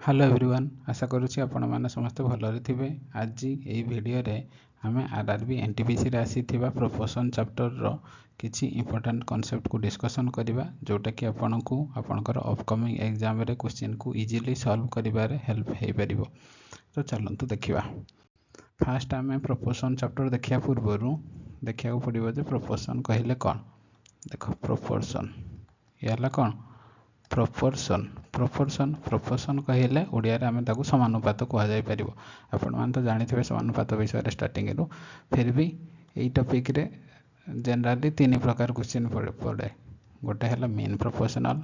Hello everyone आशा करुच्ची आपण मैंने समस्ते भलरे थे। आज ये वीडियो रे आम आरआरबी एनटीपीसी रे आसी प्रोपोर्शन चैप्टर रो किछि इंपोर्टेंट कॉन्सेप्ट को डिस्कशन करबा जोटा कि आपन को आपनकर अपकमिंग एग्जाम रे क्वेश्चन को इजीली सॉल्व करिबारे हेल्प हे परिबो। तो चलंतु देखिबा। फास्ट आम प्रोपोर्शन चैप्टर देखिया पूर्व देखिया पड़ो जे प्रोपोर्शन कहले कौन। देखो प्रोपोर्शन ये कौन प्रोपोर्शन प्रोपोर्शन प्रोपोर्शन कहले ओडिया रे आमे ताकू समानुपात कह जाय परिबो। आपण मान तो जानिथिबे समानुपात विषय रे स्टार्टिंग रो फिर भी एई टॉपिक रे जनरली तीन प्रकार क्वेश्चन पड़े। गोटे हला मीन प्रोपोर्शनल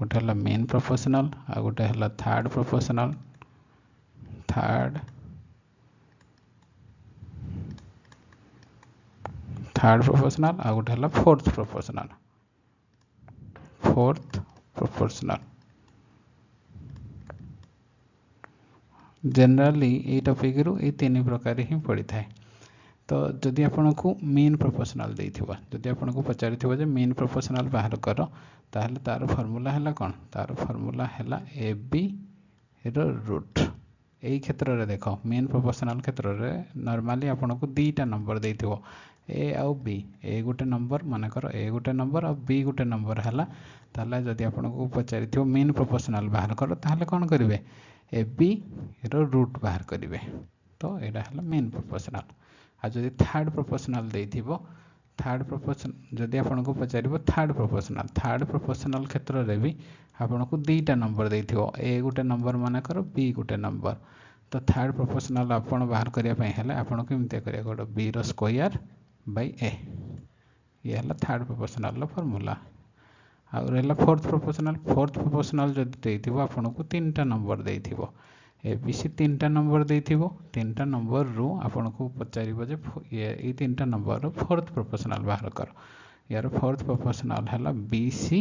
गोटे हला मीन प्रोपोर्शनल आ गोटे हला थर्ड प्रोपोर्शनल थर्ड प्रोपोर्शनल आ गोटे हला फोर्थ प्रोपोर्शनल जनरली ये टॉपिक रु ये तीन प्रकार ही पड़ी थाए। तो जदि आपन को मीन प्रोपोर्शनल देथिबा जदि आपन को पचारिथिबा जे मीन प्रोपोर्शनल बाहर कर ताहले तार फार्मूला हैला कोन तार फार्मूला हैला ए बी रो रूट। एई क्षेत्र रे देखो मीन प्रोपोर्शनल क्षेत्र रे नॉर्मली आपन को दीटा नंबर देथिबो ए आउ बी ए गोटे नंबर मानकर ए गोटे नंबर और बी गोटे नंबर हैला ताहले जदि आपन को पचारिथिबो मीन प्रोपोर्शनल बाहर कर ताहले कोन करिवे ए बी रो रूट बाहर करिवे। तो एडा हैला मीन प्रोपोर्शनल। आ जदि थर्ड प्रोपोर्शनल देथिबो थर्ड प्रोपोर्शन जदि आपन को पचारिबो थर्ड प्रोपोर्शनल क्षेत्र रे भी आपन को दीटा नंबर देथिबो ए गोटे नंबर मानकर बी गोटे नंबर। तो थर्ड प्रोपोर्शनल आपन बाहर करिया पई हैले आपन को इमते करिया गोटे बी रो स्क्वायर बाय ए ये हैला थर्ड प्रोपोर्शनल रो फार्मूला। आ रहला फोर्थ प्रोपोर्शनल जदि देथिबो आपन को तीनटा नंबर देथिबो ए बी सी तीनटा नंबर देथिबो तीनटा नंबर रु आपन को पचारिबो जे ये तीनटा नंबर रो फोर्थ प्रोपोर्शनल बाहर कर। यार फोर्थ प्रोपोर्शनल हैला बी सी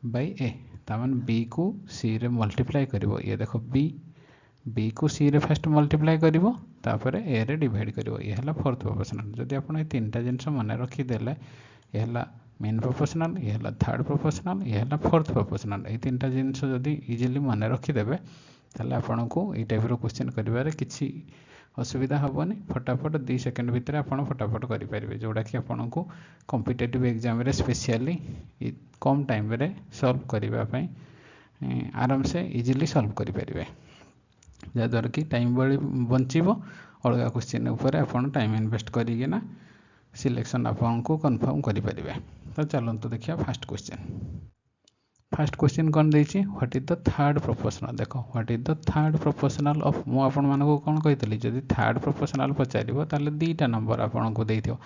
बाय ए तामान बी को सी रे मल्टीप्लाई करिवो ये देखो बी को सी रे फर्स्ट मल्टीप्लाई करिवो तापर ए रे डिवाइड करिवो ये हैला फोर्थ प्रोपोर्शनल। जदि आपन ए तीनटा जिंस माने रखी देले ये हैला मेन प्रोपोर्शनल ये हैला थर्ड प्रोपोर्शनल ये हैला फोर्थ प्रोपोर्शनल ए तीनटा जिंस जदि इजीली माने रखी देबे ताले आपन को ए टाइप रो क्वेश्चन करिवारे किछि असुविधा हबनी फटाफट 2 सेकंड भीतर आपन फटाफट करि परिबे जोडा कि आपन को कॉम्पिटिटिव एग्जाम रे स्पेशली कम टाइम रे सॉल्व करिबा पई आराम से इजीली सॉल्व करि परिबे जद्वारा कि टाइम बंचिबो अलगा क्वेश्चन ऊपर आपन टाइम इन्वेस्ट करिगे सिलेक्शन आपन को कंफर्म करि परिबे। तो चलंतु देखिया फर्स्ट क्वेश्चन कौन देछि what is the third proportional. देखो what is the third proportional of मु आपन मानको कोन कहितली जदि थर्ड प्रोपोर्शनल पचारिबो ताले दीटा नंबर आपन को देथियो।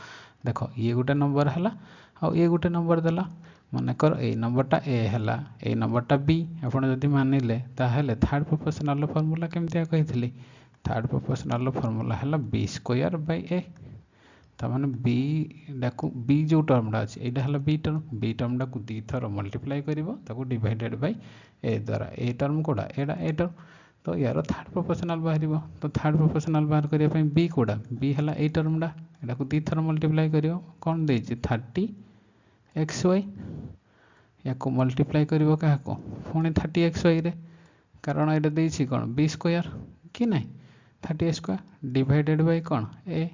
देखो ये गोटे नंबर हला आ ये गोटे नंबर देला मानकर ए नंबरटा ए हला ए नंबरटा बी आपन जदि मानिले ताहले थर्ड प्रोपोर्शनल फार्मूला केमतिया कहितली थर्ड प्रोपोर्शनल फार्मूला हला बी स्क्वायर बाय ए तामाने बी डाकू बी जो टर्मडा अछि एटा हला बी टर्म डाकू दी थर मल्टीप्लाई करिवो ताकू डिवाइडेड बाय ए द्वारा ए टर्म कोडा एडा ए टर्म। तो यार थर्ड प्रोपोर्शनल बाहरिवो तो थर्ड प्रोपोर्शनल बाहर करिया पई बी कोडा बी हला ए टर्मडा एडाकू दी थर मल्टीप्लाई करिवो कोन देछि 30xy याको मल्टीप्लाई करिवो काको पुणी 30xy रे कारण एटा देछि कोन बी स्क्वायर कि नै 30 स्क्वायर डिवाइडेड बाय कोन ए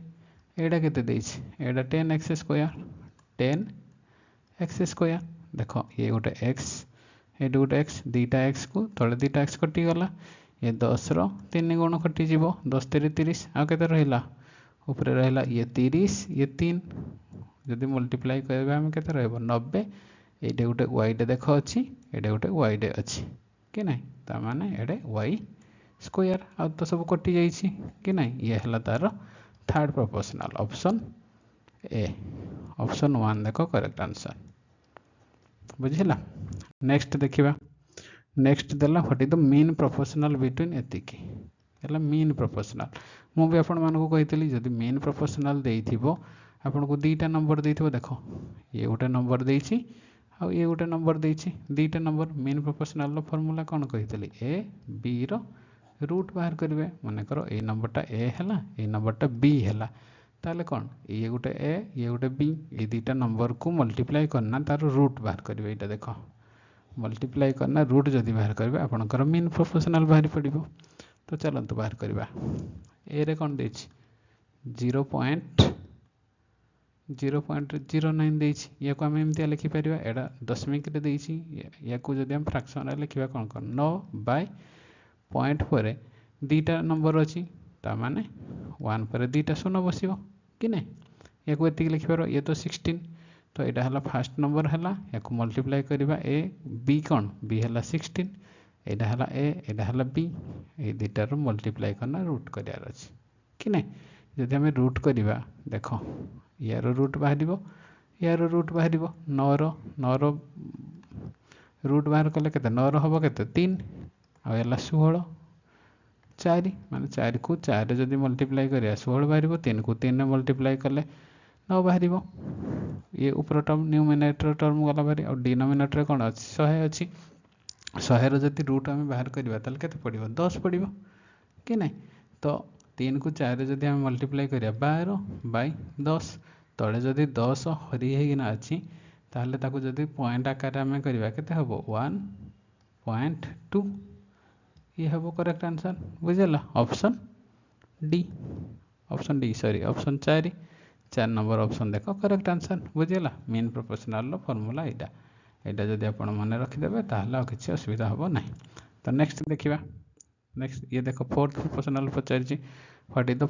एडा केते देछि एडा 10x स्क्वायर। देखो ये गोटे x ए गोटे x दीटा x को तले दीटा x कटि गला ये 10 रो 3 गुण कटि जीवो 10 3 30 आ केते रहिला ऊपर रहिला ये 30 ये 3 जदि मल्टीप्लाई करबा हम केते रहबो 90 एडे गोटे y डे देखो अछि एडे गोटे y डे अछि कि नै ता माने एडे y स्क्वायर आ तो सब कटि जाईछि कि नै ये हला तार third proportional option A option 1 देखो करेक्ट आंसर बुझिला। नेक्स्ट देखिबा नेक्स्ट देला what is the mean proportional between एतिकी एला मीन प्रोपोर्शनल मु भी आपन मान को कहितली जदि मीन प्रोपोर्शनल देइथिबो आपन को दीटा नंबर देइथिबो देखो ये गोटे नंबर देइछि आ ये गोटे नंबर देइछि दीटा नंबर मीन प्रोपोर्शनल रो फार्मूला कोन कहितली ए बी रो रूट बाहर करिवे माने करो ए नंबरटा ए हला ए नंबरटा बी हला ताले कौन ये गोटे ए ये गोटे बी ये दुटा नंबर को मल्टीप्लाई करना तार रूट बाहर करेंगे। यहाँ देख मल्टीप्लाई करना रूट जदि बाहर करेंगे आपंकर मीन प्रोपोर्शनल बाहरी पड़ो। तो चलतु बाहर करवा ए रे कौन दे 0.09 या को आम एमती लिखिपर एटा दशमिक या जब आम फ्राक्शन लिखा कौन कौन 9 पॉइंट पर दीटा नंबर अच्छी ताने 1 पर दीटा शून्य बस कि नहीं या को ये लिखिपार ये तो 16 तो यहाँ है फास्ट नंबर है या मल्टीप्लाई करवा ए बी कौन बी है 16 यहाँ है ए यहाँ है बी ये दुटार मल्टीप्लाई करना रूट करार अच्छे कि नहीं जदि आम रूट करवा देख यार रूट बाहर यार रूट बाहर 9 रूट बाहर कले के 9 हम के 3 आला 16 4 माने 4 को 4 जदि मल्टीप्लाई करिया 16 बाहर 3 को 3 मल्टीप्लाई कले 9 बाहर ये ऊपर टर्म न्यूमिनेटर टर्म गला बाहर और डिनोमिनेटर कौन अच्छी 100 अच्छी 100 जदि रूट आम बाहर करवा के पड़ो 10 पड़ो कि नहीं। तो 3 को 4 जदि आम मल्टीप्लाई करिया 12 बाई 10 तले जदि 10 हरी होना अच्छी ताहले ताकू जदि पॉइंट आकार आम करवा के हम 1.2 ये हम करेक्ट आंसर बुझेगा option D sorry option 4 number option देख करेक्ट आंसर बुझेगा मीन प्रोपोर्शनल फॉर्मूला यहाँ जदि आप मन रखिदे ताहले किसी असुविधा हम ना। तो नेक्स्ट देखा नेक्स्ट ये देख fourth proportional Pachar what is the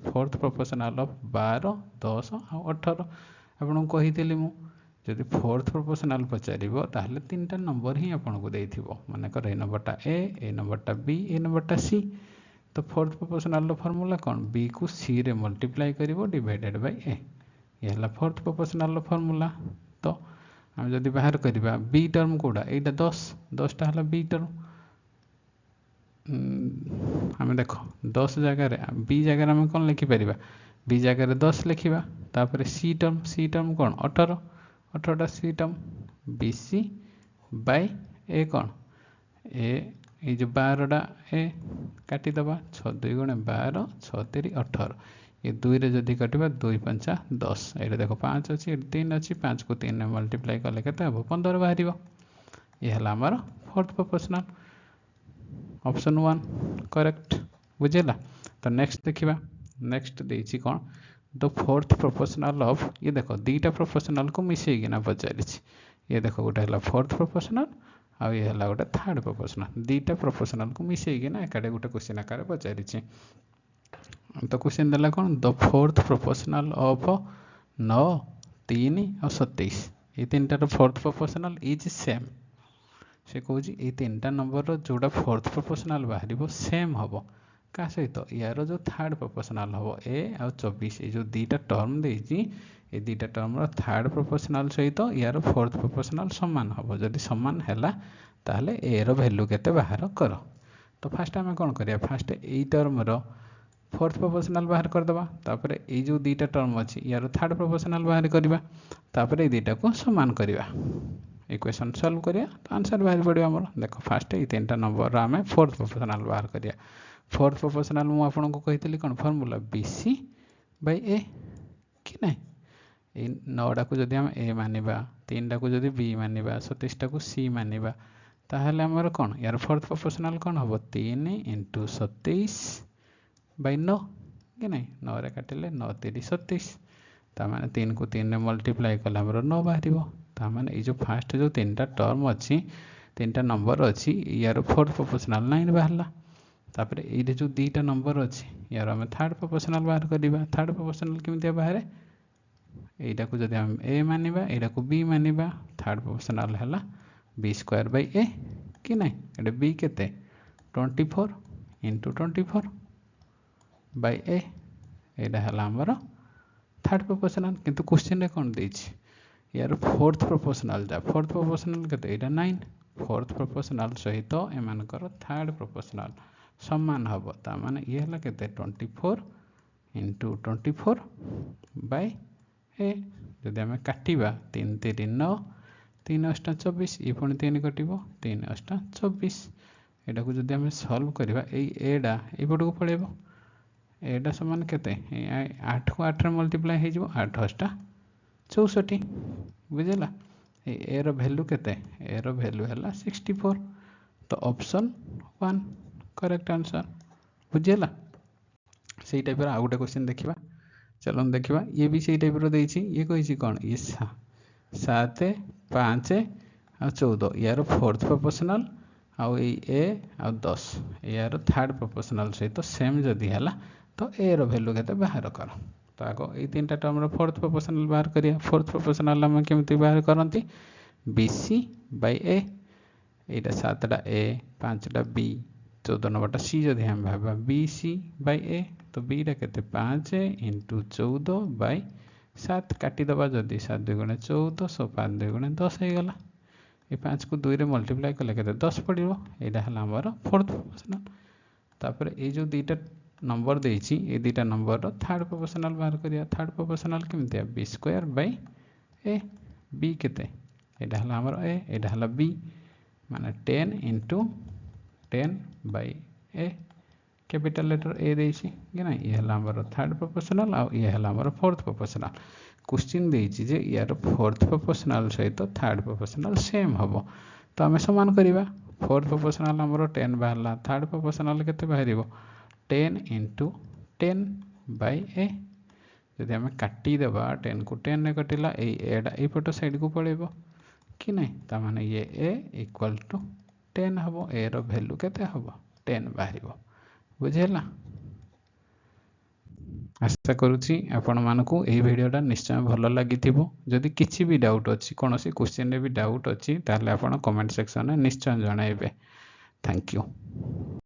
fourth proportional of 12 10 और 18 आपको कही मुझे फोर्थ प्रोपोर्शनल पचार ताहले 3टा नंबर ही आपको देथिबो मानेकर ए नंबरटा ए नंबरटा बी ए नंबरटा सी। तो फोर्थ प्रोपोर्शनल फॉर्मूला कौन बी को सी रे मल्टीप्लाई करिवो डिवाइडेड बाय ए ये है फोर्थ प्रोपोर्शनल फॉर्मूला। तो आम जदि बाहर करवा बी टर्म कौटा यहाँ 10टा है बी टर्म आम देख 10 जगार बी जगार आम कौन लिखिपर बी जगार 10 लिखा तापर सी टर्म कौन 18टा सी टर्म बी सी बाय ए कौन ए जो 12टा ए काटिदबा 6 2 गुणे 12 6 3 18 ये 2 रे जदि काटिबा 2 5 10 ये देख 5 अच्छी ये 3 अच्छी 5 को 3 रे मल्टीप्लाई कले के 15 बाहर ये है आमर फोर्थ प्रोपोर्शनल ऑप्शन 1 करेक्ट बुझेगा। तो नेक्स्ट देखा नेक्स्ट देछि कौन द फोर्थ प्रोपोर्शनल ऑफ ये देख दीटा प्रोपोर्शनल को मिसेकिना पचारि ये देख गोटे है फोर्थ प्रोपोर्शनल आ ये है गोटे थर्ड प्रोपोर्शनल दीटा प्रोपोर्शनल को मिसेकिना एकाडे गोटे क्वेश्चन आकार पचारि। तो क्वेश्चन देला कौन द फोर्थ प्रोपोर्शनल ऑफ 9 3 और 27 ये 3टार फोर्थ प्रोपोर्शनल इज सेम से कौन ये 3टा नंबर जोड़ा फोर्थ प्रोपोर्शनल बाहर सेम हम क्या सहित यार जो थर्ड प्रोपोर्शनल हम ए आ 24 ये जो दुटा टर्म देती ये दुटा टर्म थर्ड प्रोपोर्शनल सहित यार फोर्थ प्रोपोर्शनल सामान हम जदि सामान है ताहले ए रो वैल्यू केते बाहर कर। तो फास्ट आम कौन करिया फास्ट ए टर्म रो फोर्थ प्रोपोर्शनल बाहर करदबा तापर ये जो दुटा टर्म अच्छी यार थर्ड प्रोपोर्शनल बाहर करवा तापर ये दुटा को सामान करवा इक्वेशन सॉल्व करिया तो आंसर बाहर पड़ो आमर देख फास्ट ये 3टा नंबर आम फोर्थ प्रोपोर्शनल बाहर करिया। फोर्थ प्रोपोर्शनल मुझे आपको कही कौन फॉर्मूला बी सी बाय ए कि नहीं ये 9टा को जदि आम ए मानिबा 3टा को जदि बी मानिबा 27टा को सी मानिबा ताहले आमर कौन यार फोर्थ प्रोपोर्शनल कौन हम 3 × 27 बाय 9 कि नहीं 9 रे काटिले 9 3 27 तामाने 3 को 3 रे मल्टीप्लाई कले हमर 9 बाहर तामाने ये जो फास्ट जो 3टा टर्म अच्छी 3टा नंबर अच्छी यार फोर्थ प्रोपोर्शनल 9 बाहरला तापर ये जो 2टा नंबर अच्छी यार आम थर्ड प्रोपोर्शनल बाहर करवा थर्ड प्रोपोर्शनल केमितिया बाहर यहाँ को जब आम ए मानिबा यहाँ को बी मानिबा थर्ड प्रोपोर्शनल है b² बाय ए कि नहीं ये बी केते 24 × 24 बाय ए यहाँ है आमर थर्ड प्रोपोर्शनल किंतु क्वेश्चन रे कौन देछि यार फोर्थ प्रोपोर्शनल जा फोर्थ प्रोपोर्शनल केते यहाँ 9 फोर्थ प्रोपोर्शनल सहित एमानकर थर्ड प्रोपोर्शनल सामान हम ताने ये है केते 24 × 24 बाय ए जदि आम काटिबा 3 3 9 3 8 24 ये पुणी 3 कटिबो 3 8 24 यहाँ को जब आम सल्व करवा एडा एपट को पड़ेब एटा समान केते 8 को 8 रे मल्टीप्लाई हो जिवो 8 8 64 बुझेला ए रो वैल्यू केते ए रो वैल्यू हला 64 तो ऑप्शन 1 करेक्ट आंसर बुझेला सेही टाइप रो आ गुटे क्वेश्चन देखिबा चलो देखिबा ये भी सेही टाइप रो देछि ये कहिछि कोन ये 7 5 आ 14 यार फोर्थ प्रोपोर्शनल आउ ए आ 10 यार थर्ड प्रोपोर्शनल सहित सेम जदि हला तो ए रो वैल्यू केते बाहर कर तो आगो ए तीनटा टर्म रो फोर्थ प्रोपोर्शनल बाहर करिया फोर्थ प्रोपोर्शनल हम केमति बाहर करंती BC बाय ए एटा 7टा ए 5टा B 14 नंबरटा C जदि हम भाबा BC बाय ए तो B टा केते 5 * 14 बाय 7 काटी दबा जदि 7 2 गुणे 14 सो 5 2 गुणे 10 हे गला ये 5 को 2 रे मल्टीप्लाई कले केते 10 पड़िबो एटा हला हमर फोर्थ प्रोपोर्शनल तापर ए जो दुईटा नंबर देछि ए दुईटा नंबर रो थर्ड प्रोपोर्शनल बाहर करिया थर्ड प्रोपोर्शनल केमति B² बाय ए B केते एटा हला हमर ए एटा हला B माने 10 * 10 by A capital letter A देछि कि ना ये हला हमर थर्ड प्रोपोर्शनल आ ये हला हमर फोर्थ प्रोपोर्शनल क्वेश्चन देछि जे यार फोर्थ प्रोपोर्शनल सहित थर्ड प्रोपोर्शनल सेम हबो तो हमें समान करिबा फोर्थ प्रोपोर्शनल हमर 10 बाहरला थर्ड प्रोपोर्शनल केते बाहरिबो 10 * 10 बाय ए जदि हमें काटी देबा 10 को 10 ने कटिला ए एडा ए पटो साइड को पळेबो कि नै ता माने ये ए इक्वल टू 10 हबो ए रो वैल्यू केते हबो 10 बाहरिबो बुझेला आशा करूची आपण मानकू ए वीडियोटा निश्चय भलो लागिथिबो जदि किछि भी डाउट अछि कोनोसी क्वेश्चन रे भी डाउट अछि ताले आपण कमेंट सेक्शन में निश्चय जणाइबे थैंक यू।